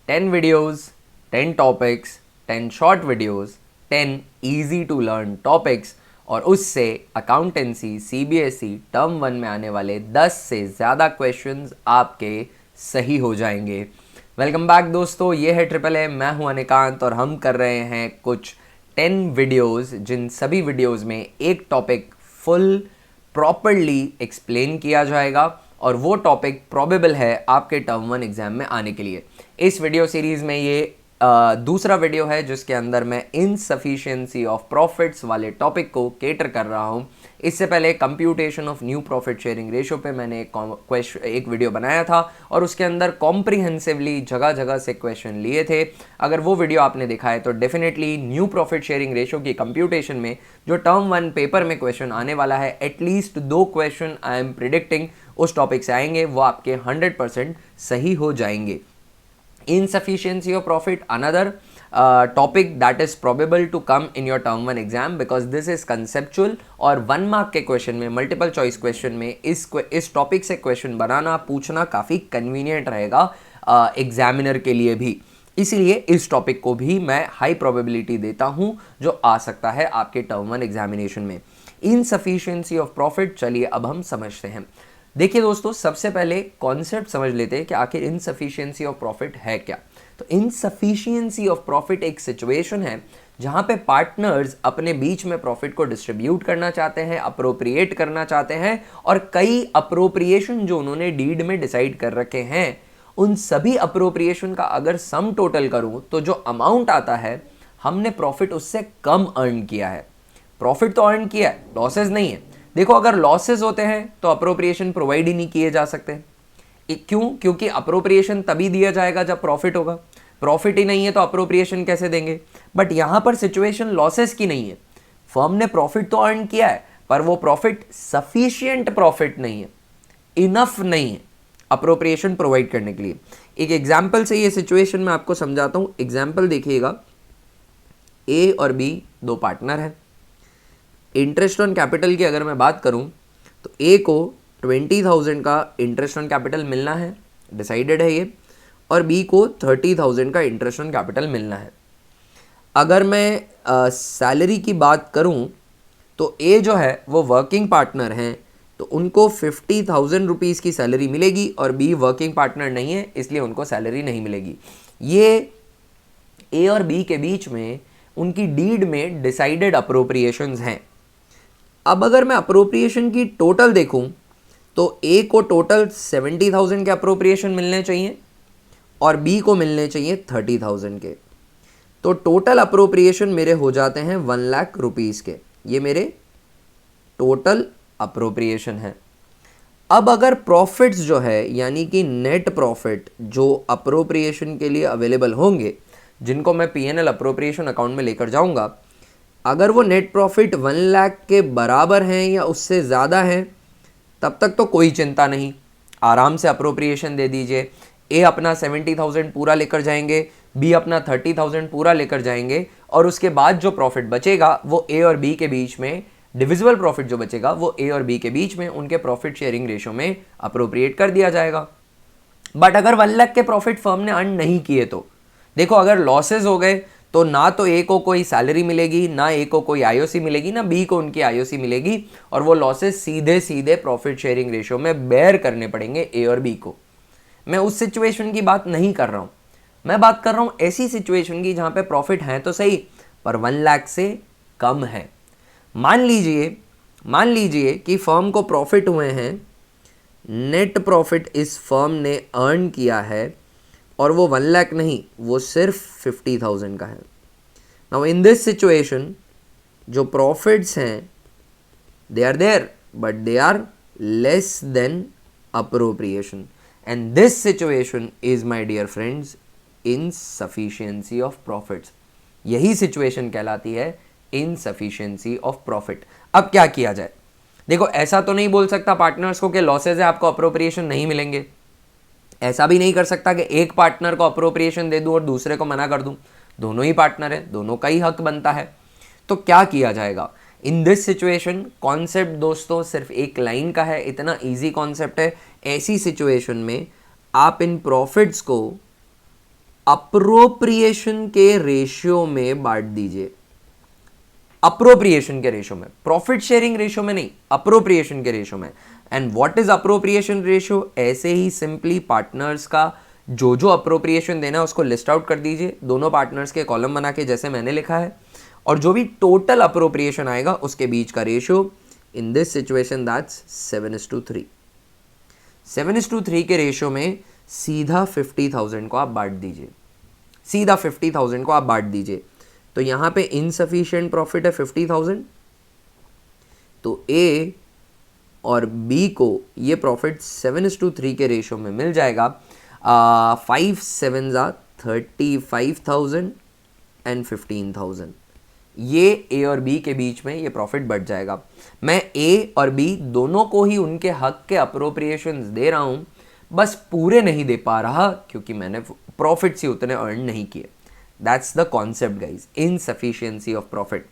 10 videos, 10 topics, 10 short videos, 10 easy to learn topics और उससे accountancy CBSE term 1 में आने वाले 10 से ज़्यादा क्वेश्चंस आपके सही हो जाएंगे। वेलकम बैक दोस्तों, ये है ट्रिपल ए, मैं हूं अनिकांत और हम कर रहे हैं कुछ 10 वीडियोस जिन सभी वीडियोस में एक टॉपिक फुल प्रॉपरली एक्सप्लेन किया जाएगा और वो टॉपिक प्रोबेबल है आपके टर्म 1 एग्जाम में आने के लिए। इस वीडियो सीरीज में ये दूसरा वीडियो है जिसके अंदर मैं इनसफिशिएंसी ऑफ प्रॉफिट्स वाले टॉपिक को केटर कर रहा हूं। इससे पहले computation of new profit sharing ratio पे मैंने एक वीडियो बनाया था और उसके अंदर कॉम्प्रिहेंसिवली जगह जगह से क्वेश्चन लिए थे। अगर वो वीडियो आपने देखा है तो definitely new profit sharing ratio की कंप्यूटेशन में जो टर्म 1 पेपर में क्वेश्चन आने वाला है, at least 2 question I am predicting उस टॉपिक से आएंगे, वो आपके 100% सही हो जाएंगे। Insufficiency of profit, another topic that is probable to come in your term 1 exam because this is conceptual और 1 मार्क के क्वेश्चन में, मल्टीपल चॉइस क्वेश्चन में इस टॉपिक से क्वेश्चन बनाना पूछना काफ़ी कन्वीनियंट रहेगा एग्जामिनर के लिए भी। इसीलिए इस टॉपिक को भी मैं हाई प्रोबेबिलिटी देता हूं जो आ सकता है आपके टर्म 1 एग्जामिनेशन में। इनसफिशिएंसी ऑफ प्रॉफिट, चलिए अब हम समझते हैं। देखिए दोस्तों, सबसे पहले कॉन्सेप्ट समझ लेते हैं कि आखिर इनसफिशिएंसी ऑफ प्रॉफिट है क्या। तो इनसफिशिएंसी ऑफ प्रॉफिट एक सिचुएशन है जहां पे पार्टनर्स अपने बीच में प्रॉफिट को डिस्ट्रीब्यूट करना चाहते हैं, अप्रोप्रिएट करना चाहते हैं और कई अप्रोप्रिएशन जो उन्होंने डीड में डिसाइड कर रखे हैं, उन सभी अप्रोप्रिएशन का अगर सम टोटल करूं तो जो अमाउंट आता है, हमने प्रॉफिट उससे कम अर्न किया है। प्रॉफिट तो अर्न किया है, लॉसेज नहीं है। देखो, अगर लॉसेस होते हैं तो अप्रोप्रिएशन प्रोवाइड ही नहीं किए जा सकते। क्यों? क्योंकि अप्रोप्रिएशन तभी दिया जाएगा जब प्रॉफिट होगा। प्रॉफिट ही नहीं है तो अप्रोप्रिएशन कैसे देंगे? बट यहां पर सिचुएशन लॉसेस की नहीं है। फर्म ने प्रॉफिट तो अर्न किया है पर वो प्रॉफिट सफिशिएंट प्रॉफिट नहीं है, इनफ नहीं है अप्रोप्रिएशन प्रोवाइड करने के लिए। एक एग्जाम्पल से ये सिचुएशन मैं आपको समझाता हूं। एग्जाम्पल देखिएगा, ए और बी दो पार्टनर हैं। इंटरेस्ट ऑन कैपिटल की अगर मैं बात करूं तो ए को 20,000 का इंटरेस्ट ऑन कैपिटल मिलना है, डिसाइडेड है ये, और बी को 30,000 का इंटरेस्ट ऑन कैपिटल मिलना है। अगर मैं सैलरी की बात करूं तो ए जो है वो वर्किंग पार्टनर हैं तो उनको 50,000 रुपीज़ की सैलरी मिलेगी और बी वर्किंग पार्टनर नहीं है इसलिए उनको सैलरी नहीं मिलेगी। ये ए और बी के बीच में उनकी डीड में डिसाइडेड अप्रोप्रिएशंस हैं। अब अगर मैं अप्रोप्रिएशन की टोटल देखूं तो ए को टोटल 70,000 के अप्रोप्रिएशन मिलने चाहिए और बी को मिलने चाहिए 30,000 के। तो टोटल अप्रोप्रिएशन मेरे हो जाते हैं 1 लाख रुपीज़ के। ये मेरे टोटल अप्रोप्रिएशन है। अब अगर प्रॉफिट्स जो है यानी कि नेट प्रॉफिट जो अप्रोप्रिएशन के लिए अवेलेबल होंगे, जिनको मैं पीएनएल अप्रोप्रिएशन अकाउंट में लेकर जाऊंगा, अगर वो नेट प्रॉफिट 1 लाख के बराबर हैं या उससे ज़्यादा हैं, तब तक तो कोई चिंता नहीं, आराम से अप्रोप्रिएशन दे दीजिए। ए अपना 70,000 पूरा लेकर जाएंगे, बी अपना 30,000 पूरा लेकर जाएंगे और उसके बाद जो प्रॉफिट बचेगा वो ए और बी के बीच में, डिविजिबल प्रॉफिट जो बचेगा वो ए और बी के बीच में उनके प्रॉफिट शेयरिंग रेशियो में अप्रोप्रिएट कर दिया जाएगा। बट अगर 1 लाख के प्रॉफिट फर्म ने अर्न नहीं किए तो देखो, अगर लॉसेज हो गए तो ना तो ए को कोई सैलरी मिलेगी, ना ए को कोई आईओसी मिलेगी, ना बी को उनकी आईओसी मिलेगी और वो लॉसेस सीधे सीधे प्रॉफिट शेयरिंग रेशियो में बेयर करने पड़ेंगे ए और बी को। मैं उस सिचुएशन की बात नहीं कर रहा हूं, मैं बात कर रहा हूं ऐसी सिचुएशन की जहां पे प्रॉफिट है तो सही पर 1 लाख से कम है। मान लीजिए कि फर्म को प्रॉफिट हुए हैं, नेट प्रॉफिट इस फर्म ने अर्न किया है और वो 1 लाख नहीं, वो सिर्फ 50,000 का है। नाउ इन दिस सिचुएशन जो प्रॉफिट्स हैं they are there but they are less than appropriation and this situation is my dear friends insufficiency of profits. यही सिचुएशन कहलाती है इनसफिशिएंसी ऑफ प्रॉफिट। अब क्या किया जाए? देखो, ऐसा तो नहीं बोल सकता पार्टनर्स को कि लॉसेज है आपको अप्रोप्रिएशन नहीं मिलेंगे। ऐसा भी नहीं कर सकता कि एक पार्टनर को अप्रोप्रिएशन दे दूं और दूसरे को मना कर दूं। दोनों ही पार्टनर है, दोनों का ही हक बनता है। तो क्या किया जाएगा इन दिस सिचुएशन? कॉन्सेप्ट दोस्तों सिर्फ एक लाइन का है, इतना इजी कॉन्सेप्ट है। ऐसी सिचुएशन में आप इन प्रॉफिट्स को अप्रोप्रिएशन के रेशियो में बांट दीजिए। अप्रोप्रिएशन के रेशियो में, प्रॉफिट शेयरिंग रेशियो में नहीं, अप्रोप्रिएशन के रेशियो में। And what is appropriation ratio? ऐसे ही सिंपली पार्टनर्स का जो जो अप्रोप्रिएशन देना है उसको लिस्ट आउट कर दीजिए, दोनों पार्टनर्स के कॉलम बना के जैसे मैंने लिखा है, और जो भी टोटल अप्रोप्रिएशन आएगा उसके बीच का ratio. In this situation that's 7:3। 7:3 के रेशियो में सीधा 50,000 को आप बांट दीजिए, सीधा 50,000 को आप बांट दीजिए। तो यहां पे इनसफिशिएंट प्रॉफिट है 50,000, तो ए और बी को ये प्रॉफिट 7:3 के रेशियो में मिल जाएगा। 5 7 35,000 एंड 15,000। ये ए और बी के बीच में ये प्रॉफिट बढ़ जाएगा। मैं ए और बी दोनों को ही उनके हक के अप्रोप्रिएशंस दे रहा हूं, बस पूरे नहीं दे पा रहा क्योंकि मैंने प्रॉफिट्स ही उतने अर्न नहीं किए। That's the concept guys, insufficiency of profit.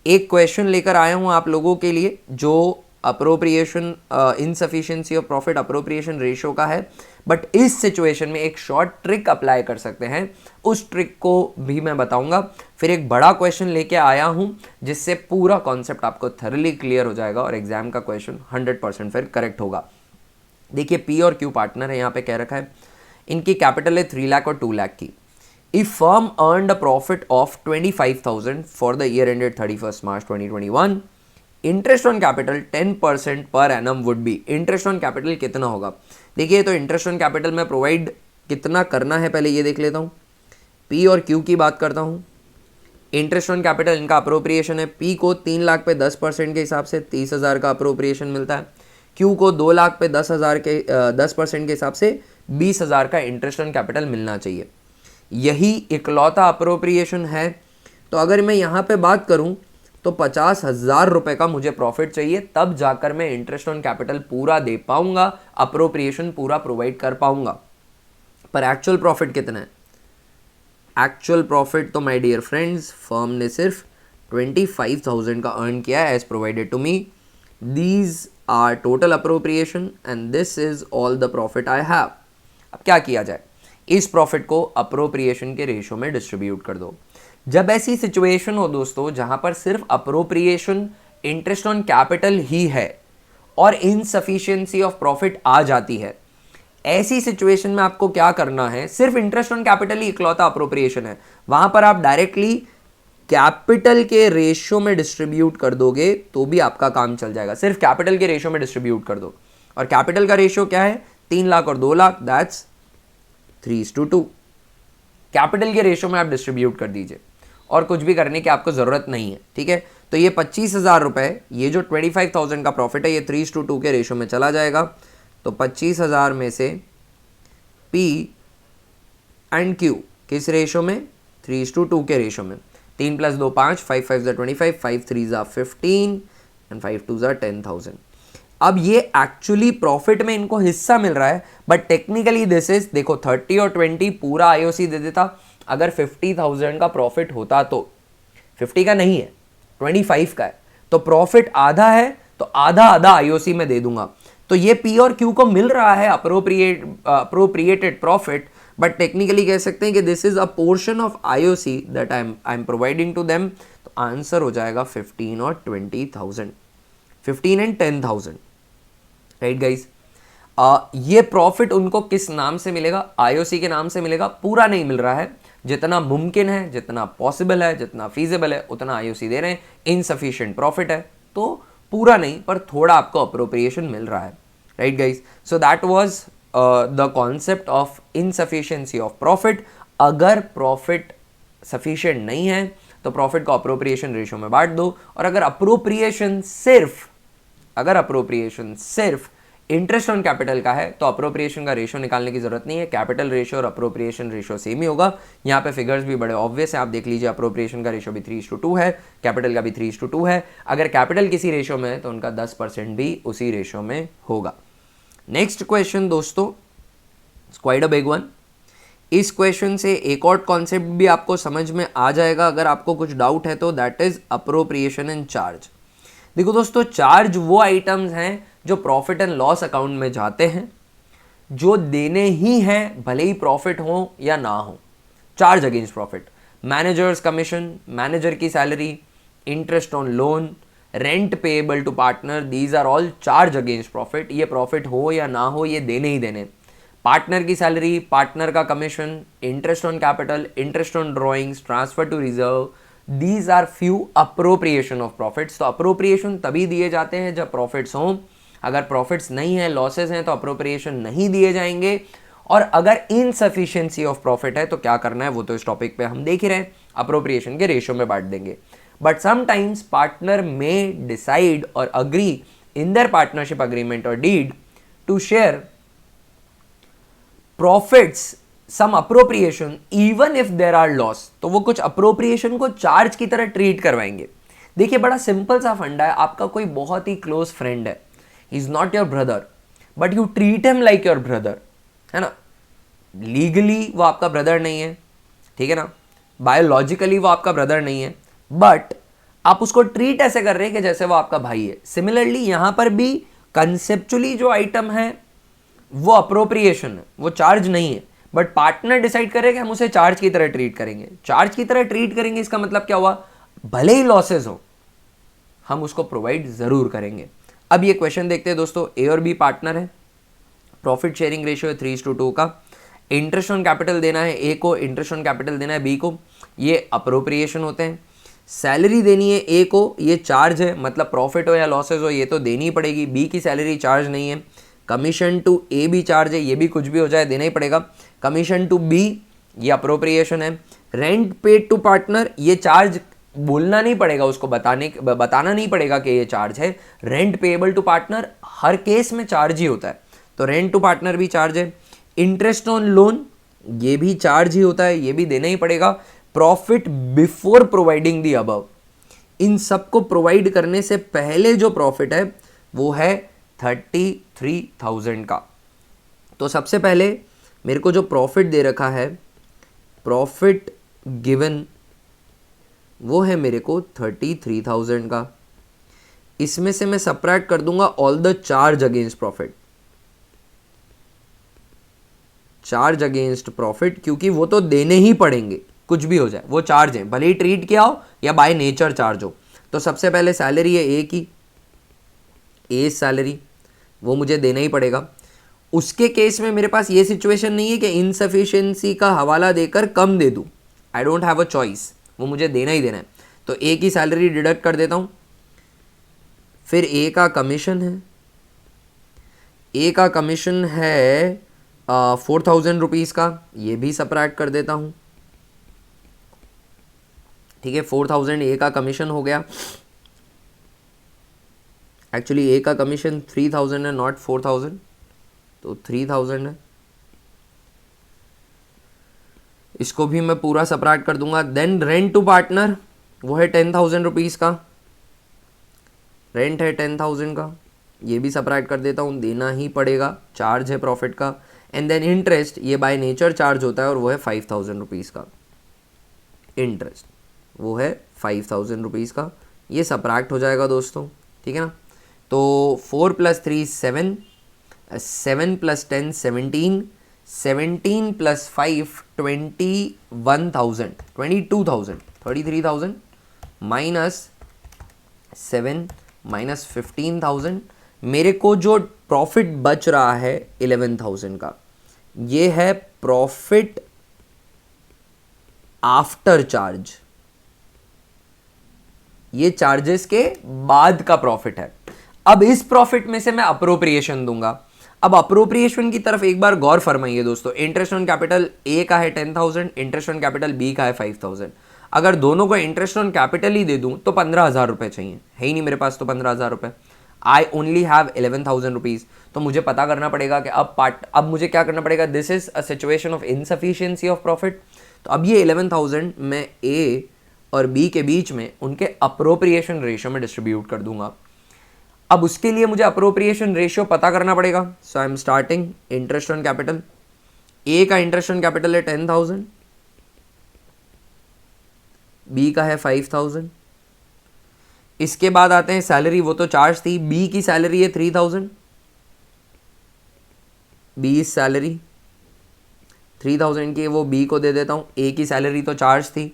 एक क्वेश्चन लेकर आया हूं आप लोगों के लिए जो appropriation insufficiency of profit appropriation ratio का है, बट इस सिचुएशन में एक शॉर्ट ट्रिक अप्लाई कर सकते हैं, उस ट्रिक को भी मैं बताऊंगा। फिर एक बड़ा क्वेश्चन लेके आया हूं जिससे पूरा कॉन्सेप्ट आपको थरली क्लियर हो जाएगा और एग्जाम का क्वेश्चन 100% फिर करेक्ट होगा। देखिए पी और क्यू पार्टनर है, यहाँ पे कह रखा है इनकी कैपिटल है 3 लाख और 2 लाख की। If firm earned a profit of 25,000 for the year ended 31 March 2021, interest on capital 10% per annum would be. Interest on capital कितना होगा? देखिए तो इंटरेस्ट ऑन कैपिटल में प्रोवाइड कितना करना है पहले ये देख लेता हूँ। पी और क्यू की बात करता हूँ। इंटरेस्ट ऑन कैपिटल इनका अप्रोप्रिएशन है, पी को 3 लाख पे 10% के हिसाब से 30,000 का अप्रोप्रिएशन मिलता है, क्यू को 2 लाख पे 10,000 के 10% के हिसाब से 20,000 का इंटरेस्ट ऑन कैपिटल मिलना चाहिए। यही इकलौता अप्रोप्रिएशन है। तो अगर मैं यहाँ पे बात करूँ तो 50,000 रुपये का मुझे प्रॉफिट चाहिए, तब जाकर मैं इंटरेस्ट ऑन कैपिटल पूरा दे पाऊंगा, अप्रोप्रिएशन पूरा प्रोवाइड कर पाऊंगा। पर एक्चुअल प्रॉफिट कितना है? एक्चुअल प्रॉफिट तो माय डियर फ्रेंड्स फर्म ने सिर्फ 25,000 का अर्न किया है as provided to me. These are total appropriation and this is all the profit I have. अब क्या किया जाए? इस प्रॉफिट को अप्रोप्रिएशन के रेशियो में डिस्ट्रीब्यूट कर दो। जब ऐसी सिचुएशन हो दोस्तों जहां पर सिर्फ अप्रोप्रिएशन इंटरेस्ट ऑन कैपिटल ही है और इनसफिशिएंसी ऑफ प्रॉफिट आ जाती है, ऐसी सिचुएशन में आपको क्या करना है? सिर्फ इंटरेस्ट ऑन कैपिटल ही इकलौता अप्रोप्रिएशन है, वहां पर आप डायरेक्टली कैपिटल के रेशियो में डिस्ट्रीब्यूट कर दोगे तो भी आपका काम चल जाएगा। सिर्फ कैपिटल के रेशियो में डिस्ट्रीब्यूट कर दो, और कैपिटल का रेशियो क्या है? 3 लाख और 2 लाख, दैट्स 3:2। कैपिटल के रेशियो में आप डिस्ट्रीब्यूट कर दीजिए और कुछ भी करने की आपको ज़रूरत नहीं है, ठीक है। तो ये 25,000 रुपये, ये जो 25,000 का प्रॉफिट है, ये 3:2 के रेशियो में चला जाएगा। तो 25,000 में से P एंड Q किस रेशियो में? 3:2 के रेशियो में। 3 + 2 5, 5 5 25, 5 3 15 एंड 5 2 10,000। अब ये एक्चुअली प्रॉफिट में इनको हिस्सा मिल रहा है, बट टेक्निकली दिस इज, देखो 30 और 20 पूरा आईओसी दे देता। अगर 50,000 का प्रॉफिट होता तो 50 का नहीं है, 25 का है, तो प्रॉफिट आधा है तो आधा आधा आईओसी में दे दूंगा। तो ये पी और क्यू को मिल रहा है अप्रोप्रिएटेड प्रॉफिट, बट टेक्निकली कह सकते हैं कि this is a portion of IOC that I am providing to them. तो आंसर हो जाएगा 15 और 20,000, 15 एंड 10,000, राइट गाइज। ये प्रॉफिट उनको किस नाम से मिलेगा? आईओसी के नाम से मिलेगा। पूरा नहीं मिल रहा है, जितना मुमकिन है, जितना पॉसिबल है, जितना फीजिबल है उतना आईओसी दे रहे हैं। इनसफिशिएंट प्रॉफिट है तो पूरा नहीं, पर थोड़ा आपको अप्रोप्रिएशन मिल रहा है, right guys. So that was the concept of insufficiency of profit. अगर प्रॉफिट सफिशिएंट नहीं है तो प्रॉफिट को अप्रोप्रिएशन रेशियो में बांट दो, और अगर अप्रोप्रिएशन सिर्फ इंटरेस्ट ऑन कैपिटल का है तो अप्रोप्रिएशन का रेशियो निकालने की जरूरत नहीं है। कैपिटल रेशियो और अप्रोप्रिएशन रेशियो सेम ही होगा। यहाँ पे फिगर्स भी बड़े ऑब्वियस है, आप देख लीजिए। अप्रोप्रिएशन का रेशियो भी 3:2 है, कैपिटल का भी 3:2 है। अगर कैपिटल किसी रेशियो में है तो उनका 10% भी उसी रेशियो में होगा। नेक्स्ट क्वेश्चन दोस्तों, क्वाइट अ बिग वन। इस क्वेश्चन से एक और कॉन्सेप्ट भी आपको समझ में आ जाएगा अगर आपको कुछ डाउट है तो, that is appropriation and charge. देखो दोस्तों, चार्ज वो आइटम्स हैं जो प्रॉफिट एंड लॉस अकाउंट में जाते हैं, जो देने ही हैं भले ही प्रॉफिट हो या ना हो। Charge against profit. Managers commission, manager की salary, interest on loan, rent payable to partner, these are all charge against profit. ये प्रॉफिट हो या ना हो ये देने ही देने। पार्टनर की सैलरी, पार्टनर का commission, interest on capital, interest on drawings, transfer to reserve, these are few appropriation of profits. तो अप्रोप्रिएशन तभी दिए जाते हैं जब प्रॉफिट्स हों। अगर प्रॉफिट्स नहीं है, लॉसेस हैं, तो अप्रोप्रिएशन नहीं दिए जाएंगे। और अगर इनसफिशिएंसी ऑफ प्रॉफिट है तो क्या करना है वो तो इस टॉपिक पे हम देख ही रहे हैं, अप्रोप्रिएशन के रेशियो में बांट देंगे। बट समटाइम्स पार्टनर में डिसाइड और agree in their partnership agreement और deed to share profits some appropriation even if there are loss. तो वो कुछ अप्रोप्रिएशन को चार्ज की तरह ट्रीट करवाएंगे। देखिए बड़ा सिंपल सा फंडा है। आपका कोई बहुत ही क्लोज फ्रेंड है, he is not your brother but you treat him like your brother, है ना। लीगली वो आपका ब्रदर नहीं है, ठीक है ना, बायोलॉजिकली वो आपका ब्रदर नहीं है, बट आप उसको ट्रीट ऐसे कर रहे हैं कि जैसे वो आपका भाई है। सिमिलरली यहां पर भी कंसेप्चुअली जो आइटम है वो अप्रोप्रिएशन है, वो चार्ज नहीं है, बट पार्टनर डिसाइड करे कि हम उसे चार्ज की तरह ट्रीट करेंगे। चार्ज की तरह ट्रीट करेंगे इसका मतलब क्या हुआ, भले ही लॉसेस हो हम उसको प्रोवाइड जरूर करेंगे। अब ये क्वेश्चन देखते हैं दोस्तों। ए और बी पार्टनर है, प्रॉफिट शेयरिंग रेशियो है 3:2 का, इंटरेस्ट ऑन कैपिटल देना है ए को, इंटरेस्ट ऑन कैपिटल देना है बी को, ये अप्रोप्रिएशन होते हैं। सैलरी देनी है ए को, ये चार्ज है, मतलब प्रॉफिट हो या लॉसेस हो ये तो देनी ही पड़ेगी। बी की सैलरी चार्ज नहीं है। कमीशन टू ए भी चार्ज है, ये भी कुछ भी हो जाए देना ही पड़ेगा। कमीशन टू बी ये अप्रोप्रिएशन है। रेंट पेड टू पार्टनर ये चार्ज बोलना नहीं पड़ेगा, उसको बताना नहीं पड़ेगा कि ये चार्ज है। रेंट पेएबल टू पार्टनर हर केस में चार्ज ही होता है, तो रेंट टू पार्टनर भी चार्ज है। इंटरेस्ट ऑन लोन ये भी चार्ज ही होता है, ये भी देना ही पड़ेगा। Profit before providing the above, इन सबको प्रोवाइड करने से पहले जो प्रॉफिट है वो है 33,000 का। तो सबसे पहले मेरे को जो प्रॉफिट दे रखा है, प्रॉफिट गिवन, वो है मेरे को 33,000 का। इसमें से मैं सब्ट्रैक्ट कर दूंगा all the charge against profit, charge against profit, क्योंकि वो तो देने ही पड़ेंगे कुछ भी हो जाए, वो चार्ज है, भले ही ट्रीट किया हो या बाय नेचर चार्ज हो। तो सबसे पहले सैलरी है ए की, ए सैलरी, वो मुझे देना ही पड़ेगा। उसके केस में मेरे पास ये सिचुएशन नहीं है कि इनसफिशिएंसी का हवाला देकर कम दे दूं, I don't have a choice, वो मुझे देना ही देना है। तो ए की सैलरी डिडक्ट कर देता हूं, फिर ए का कमीशन है, ए का कमीशन है 4,000 रुपीज़ का, ये भी सब्ट्रैक्ट कर देता हूं, ठीक है। 4,000 ए का कमीशन हो गया। एक्चुअली ए का कमीशन 3,000 है, नॉट 4,000, तो 3,000 है। इसको भी मैं पूरा सब्ट्रैक्ट कर दूंगा। देन रेंट टू पार्टनर वो है 10,000 रुपीज़ का, रेंट है 10,000 का, ये भी सब्ट्रैक्ट कर देता हूँ, देना ही पड़ेगा, चार्ज है प्रॉफिट का। एंड देन इंटरेस्ट, ये बाय नेचर चार्ज होता है और वो है 5,000 रुपीज़ का। इंटरेस्ट वो है 5,000 रुपीज़ का, ये सब्ट्रैक्ट हो जाएगा दोस्तों, ठीक है ना। तो 4 + 3 7, 7 + 10 17, 17 + 5 21,000, 22,000, 33,000 माइनस 7 माइनस 15,000, मेरे को जो प्रॉफिट बच रहा है 11,000 का, ये है प्रॉफिट आफ्टर चार्ज, ये चार्जेस के बाद का प्रॉफिट है। अब इस प्रॉफिट में से मैं अप्रोप्रिएशन दूंगा। अब अप्रोप्रिएशन की तरफ एक बार गौर फरमाइए दोस्तों। इंटरेस्ट ऑन कैपिटल ए का है 10,000, इंटरेस्ट ऑन कैपिटल बी का है 5,000। अगर दोनों को इंटरेस्ट ऑन कैपिटल ही दे दूं तो 15,000 रुपए चाहिए, है ही नहीं मेरे पास तो 15,000 रुपए। I only have 11,000 rupees. तो मुझे पता करना पड़ेगा कि अब मुझे क्या करना पड़ेगा, this is a situation of insufficiency of profit. तो अब ये 11,000 मैं ए और बी के बीच में उनके अप्रोप्रिएशन रेशियो में डिस्ट्रीब्यूट कर दूंगा। अब उसके लिए मुझे अप्रोप्रिएशन रेशियो पता करना पड़ेगा। So I am starting interest on capital, A का इंटरेस्ट ऑन कैपिटल है 10,000, बी का है 5,000। इसके बाद आते हैं सैलरी, वो तो चार्ज थी, बी की सैलरी है 3,000, बी सैलरी 3000 की वो बी को दे देता हूँ, ए की सैलरी तो चार्ज थी।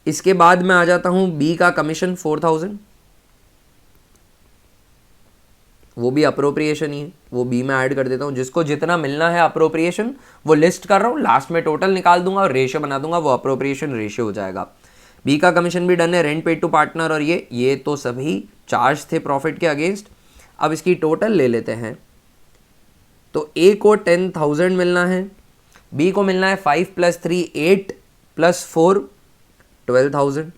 इसके बाद मैं आ जाता हूँ बी का कमीशन 4000, वो भी अप्रोप्रिएशन ही है, वो बी में ऐड कर देता हूँ। जिसको जितना मिलना है अप्रोप्रिएशन वो लिस्ट कर रहा हूँ, लास्ट में टोटल निकाल दूंगा और रेशियो बना दूंगा, वो अप्रोप्रिएशन रेशियो हो जाएगा। बी का कमीशन भी डन है, रेंट पेड टू पार्टनर और ये तो सभी चार्ज थे प्रॉफिट के अगेंस्ट। अब इसकी टोटल ले लेते हैं। तो ए को 10,000 मिलना है, बी को मिलना है 5 + 3 8 + 4 12,000।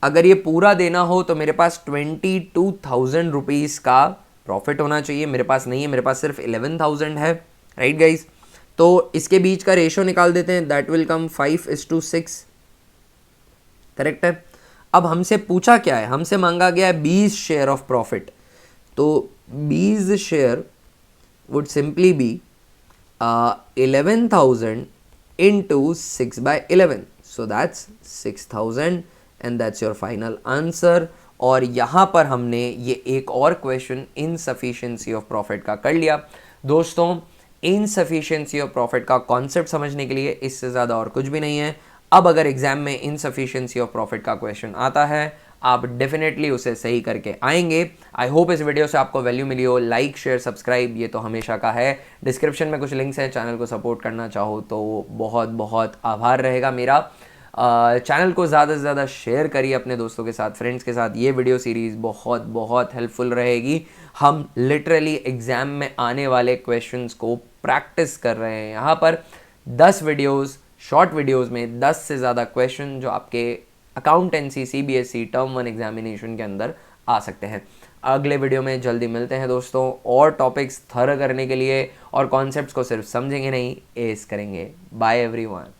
अगर ये पूरा देना हो तो मेरे पास 22,000 रुपीज़ का प्रॉफिट होना चाहिए, मेरे पास नहीं है, मेरे पास सिर्फ 11,000 है, राइट गाइज। तो इसके बीच का रेशियो निकाल देते हैं, दैट विल कम 5:6, करेक्ट है। अब हमसे पूछा क्या है, हमसे मांगा गया है 20 शेयर ऑफ प्रॉफिट। तो 20 share would simply be 11,000 into 6/11, so that's 6,000 and that's your final answer। और यहाँ पर हमने ये एक और क्वेश्चन इनसफिशिएंसी ऑफ प्रॉफिट का कर लिया। दोस्तों इनसफिशिएंसी ऑफ प्रॉफिट का कॉन्सेप्ट समझने के लिए इससे ज़्यादा और कुछ भी नहीं है। अब अगर एग्जाम में इनसफिशिएंसी ऑफ प्रॉफिट का क्वेश्चन आता है, आप डेफिनेटली उसे सही करके आएंगे। आई होप इस वीडियो से आपको वैल्यू मिली हो। लाइक शेयर सब्सक्राइब ये तो हमेशा का है, डिस्क्रिप्शन में कुछ लिंक्स हैं, चैनल को सपोर्ट करना चाहो तो बहुत बहुत आभार रहेगा मेरा। चैनल को ज़्यादा से ज़्यादा शेयर करिए अपने दोस्तों के साथ, फ्रेंड्स के साथ। ये वीडियो सीरीज़ बहुत बहुत हेल्पफुल रहेगी। हम लिटरली एग्ज़ाम में आने वाले क्वेश्चंस को प्रैक्टिस कर रहे हैं। यहाँ पर 10 वीडियोज़, शॉर्ट वीडियोज़ में 10 से ज़्यादा क्वेश्चन जो आपके अकाउंटेंसी सीबीएसई टर्म 1 एग्जामिनेशन के अंदर आ सकते हैं। अगले वीडियो में जल्दी मिलते हैं दोस्तों, और टॉपिक्स थर करने के लिए और कॉन्सेप्ट्स को सिर्फ समझेंगे नहीं, एस करेंगे। Bye everyone.